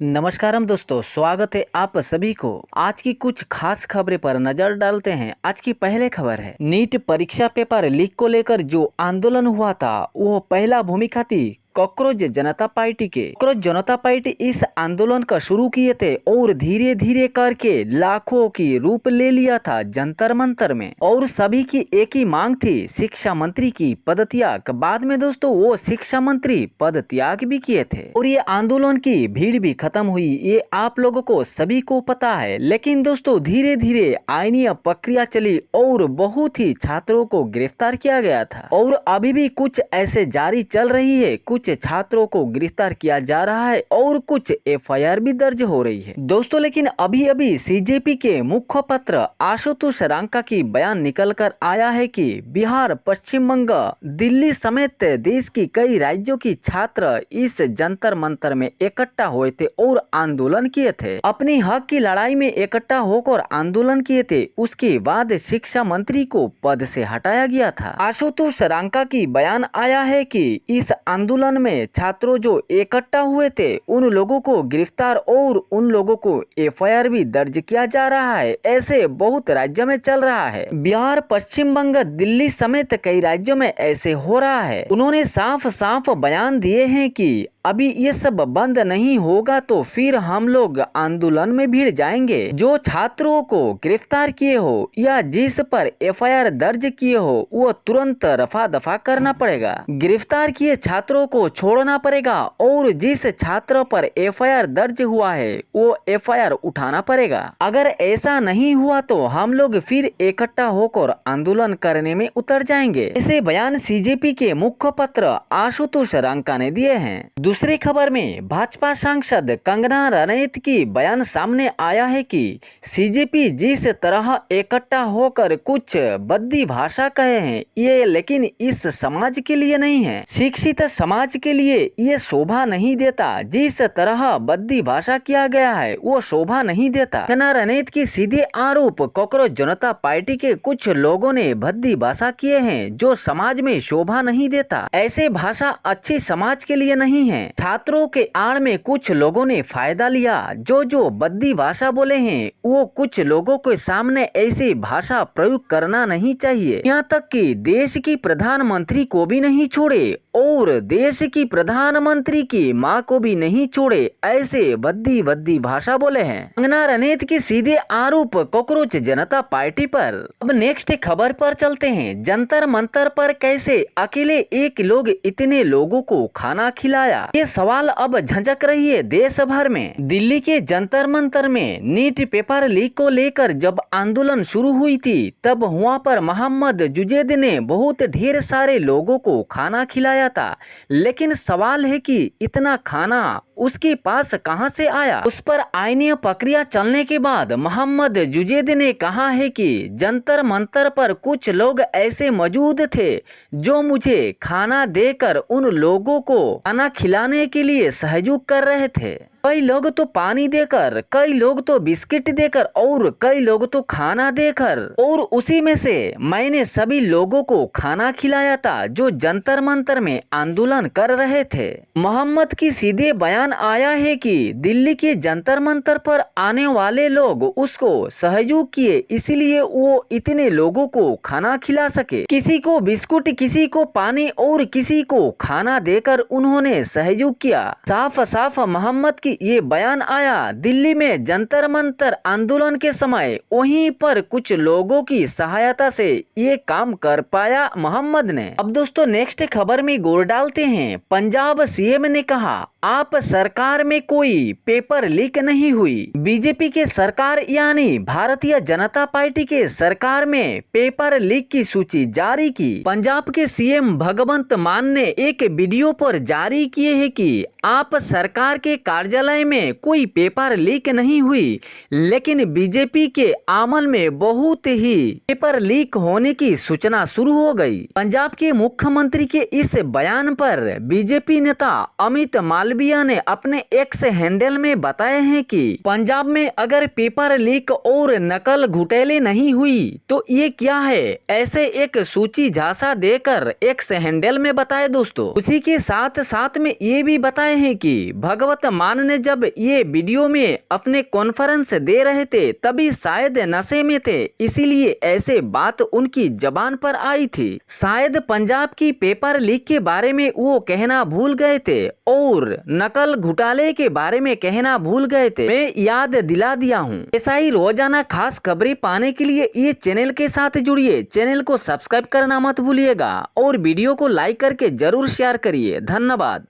नमस्कारम दोस्तों, स्वागत है आप सभी को। आज की कुछ खास खबरें पर नजर डालते हैं। आज की पहले खबर है, नीट परीक्षा पेपर लीक को लेकर जो आंदोलन हुआ था वो पहला भूमिका थी कॉकरोच जनता पार्टी के। कॉकरोच जनता पार्टी इस आंदोलन का शुरू किए थे और धीरे धीरे करके लाखों की रूप ले लिया था जंतर मंतर में। और सभी की एक ही मांग थी, शिक्षा मंत्री की पद त्याग। बाद में दोस्तों वो शिक्षा मंत्री पद त्याग भी किए थे और ये आंदोलन की भीड़ भी खत्म हुई, ये आप लोगों को सभी को पता है। लेकिन दोस्तों धीरे धीरे आईनी प्रक्रिया चली और बहुत ही छात्रों को गिरफ्तार किया गया था और अभी भी कुछ ऐसे जारी चल रही है। कुछ छात्रों को गिरफ्तार किया जा रहा है और कुछ एफआईआर भी दर्ज हो रही है दोस्तों। लेकिन अभी अभी सीजेपी के मुखपत्र आशुतोष रांका की बयान निकल कर आया है कि बिहार, पश्चिम बंगाल, दिल्ली समेत देश की कई राज्यों की छात्र इस जंतर मंतर में इकट्ठा हुए थे और आंदोलन किए थे। अपनी हक की लड़ाई में इकट्ठा होकर आंदोलन किए थे। उसके बाद शिक्षा मंत्री को पद से हटाया गया था। आशुतोष रांका की बयान आया है कि इस आंदोलन में छात्रों जो इकट्ठा हुए थे उन लोगों को गिरफ्तार और उन लोगों को एफआईआर भी दर्ज किया जा रहा है। ऐसे बहुत राज्यों में चल रहा है। बिहार, पश्चिम बंगाल, दिल्ली समेत कई राज्यों में ऐसे हो रहा है। उन्होंने साफ साफ बयान दिए हैं कि अभी ये सब बंद नहीं होगा तो फिर हम लोग आंदोलन में भिड़ जाएंगे। जो छात्रों को गिरफ्तार किए हो या जिस पर एफआईआर दर्ज किए हो वो तुरंत रफा दफा करना पड़ेगा। गिरफ्तार किए छात्रों को छोड़ना पड़ेगा और जिस छात्र पर एफआईआर दर्ज हुआ है वो एफआईआर उठाना पड़ेगा। अगर ऐसा नहीं हुआ तो हम लोग फिर इकट्ठा होकर आंदोलन करने में उतर जाएंगे। ऐसे बयान सीजेपी के मुखपत्र आशुतोष रांका ने दिए हैं। दूसरी खबर में भाजपा सांसद कंगना रनौत की बयान सामने आया है कि सीजेपी जिस तरह इकट्ठा होकर कुछ बद्दी भाषा कहे हैं ये लेकिन इस समाज के लिए नहीं है, शिक्षित समाज के लिए ये शोभा नहीं देता। जिस तरह बद्दी भाषा किया गया है वो शोभा नहीं देता। कंगना रनौत की सीधे आरोप कॉकरोच जनता पार्टी के कुछ लोगों ने भद्दी भाषा किए हैं जो समाज में शोभा नहीं देता। ऐसे भाषा अच्छी समाज के लिए नहीं है। छात्रों के आड़ में कुछ लोगों ने फायदा लिया। जो बद्दी भाषा बोले हैं वो कुछ लोगों के सामने ऐसी भाषा प्रयोग करना नहीं चाहिए। यहाँ तक कि देश की प्रधानमंत्री को भी नहीं छोड़े और देश की प्रधानमंत्री की माँ को भी नहीं छोड़े। ऐसे बद्दी भाषा बोले हैं। कंगना रनौत की सीधे आरोप कॉकरोच जनता पार्टी पर। अब नेक्स्ट खबर पर चलते हैं। जंतर मंतर पर कैसे अकेले एक लोग इतने लोगों को खाना खिलाया, ये सवाल अब झंझक रही है देश भर में। दिल्ली के जंतर मंतर में नीट पेपर लीक को लेकर जब आंदोलन शुरू हुई थी तब वहाँ पर मोहम्मद जुनैद ने बहुत ढेर सारे लोगों को खाना खिलाया था। लेकिन सवाल है कि इतना खाना उसके पास कहां से आया। उस पर आईनी प्रक्रिया चलने के बाद मोहम्मद जुनैद ने कहा है कि जंतर मंतर पर कुछ लोग ऐसे मौजूद थे जो मुझे खाना देकर उन लोगों को खाना खिलाने के लिए सहयोग कर रहे थे। कई लोग तो पानी देकर, कई लोग तो बिस्किट देकर और कई लोग तो खाना देकर, और उसी में से मैंने सभी लोगों को खाना खिलाया था जो जंतर मंतर में आंदोलन कर रहे थे। मोहम्मद की सीधे बयान आया है कि दिल्ली के जंतर मंतर पर आने वाले लोग उसको सहयोग किए इसलिए वो इतने लोगों को खाना खिला सके। किसी को बिस्कुट, किसी को पानी और किसी को खाना देकर उन्होंने सहयोग किया। साफ साफ मोहम्मद की ये बयान आया दिल्ली में जंतर मंतर आंदोलन के समय। वहीं पर कुछ लोगों की सहायता से ये काम कर पाया मोहम्मद ने। अब दोस्तों नेक्स्ट खबर में गौर डालते हैं। पंजाब सीएम ने कहा आप सरकार में कोई पेपर लीक नहीं हुई। बीजेपी के सरकार यानी भारतीय जनता पार्टी के सरकार में पेपर लीक की सूची जारी की। पंजाब के सीएम भगवंत मान ने एक वीडियो पर जारी किए है कि आप सरकार के कार्यालय में कोई पेपर लीक नहीं हुई, लेकिन बीजेपी के अमल में बहुत ही पेपर लीक होने की सूचना शुरू हो गई। पंजाब के मुख्यमंत्री के इस बयान पर बीजेपी नेता अमित मालविया ने अपने एक्स हैंडल में बताए हैं कि पंजाब में अगर पेपर लीक और नकल घुटैले नहीं हुई तो ये क्या है, ऐसे एक सूची झांसा देकर एक्स हैंडल में बताए दोस्तों। उसी के साथ साथ में ये भी बताए हैं कि भगवत मान ने जब ये वीडियो में अपने कॉन्फ्रेंस दे रहे थे तभी शायद नशे में थे, इसीलिए ऐसे बात उनकी जबान पर आई थी। शायद पंजाब की पेपर लीक के बारे में वो कहना भूल गए थे और नकल घोटाले के बारे में कहना भूल गए थे। मैं याद दिला दिया हूँ। ऐसा ही रोजाना खास खबरें पाने के लिए ये चैनल के साथ जुड़िए। चैनल को सब्सक्राइब करना मत भूलिएगा और वीडियो को लाइक करके जरूर शेयर करिए। धन्यवाद।